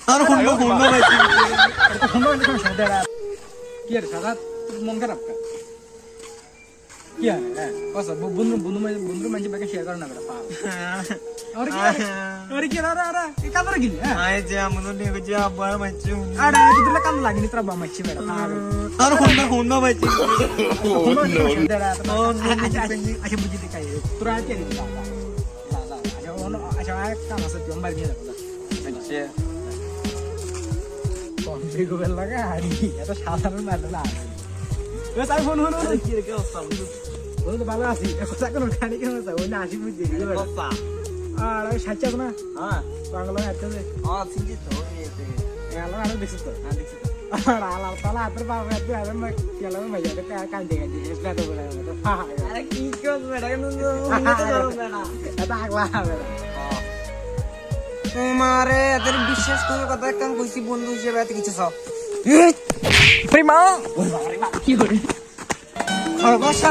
আর Honda Honda বাইছি Honda বাইছি কোন শব্দ এরা কি আর সাদা মন খারাপ কা কি আর হ্যাঁ কসা বন্ধু বন্ধু বন্ধু মানে বাকি শেয়ার করে না বেটা পাও और কি রা কি কাদর গিলি হ্যাঁ আই যে আমনো নেগো যে আবার মাইছি আরে দুলা কাম লাগনি তোরা বামাইছি বেটা আর হুন্ডা হুন্ডা বাইছি আচ্ছা বুঝি দেখাই তোরা কি রে লা আচ্ছা ওনো আচ্ছা এক কাম আছে তুই আমার নিয়ে যা আচ্ছা কম বেগো বেল লাগা আরি এটা সাধারণ ম্যাটার না বেশ আই ফোন হলো কি রে কি অবস্থা ও তো ভালো আছি কথা কোনো খানি কেন আছে ওই না আসি বুঝি অবস্থা আর ওই সাচ্চা না হ্যাঁ বাংলা আছে যে চিন্তি তো এতে এলা আর দেখছিস তো হ্যাঁ দেখছি তো আর আলা তালা আতর বাবা তুই আর মা কেলা মা যাতে কান দেখে দিস না তো বলে আরে কি কস বেটা কেন তো ধরো বেটা এটা আগলা বেটা তোমারে এদের বিশ্বাস করে কথা একদম কইছি বন্ধু হিসেবে এত কিছু সব প্রিমা ওই বাবা কি করে খরগোশ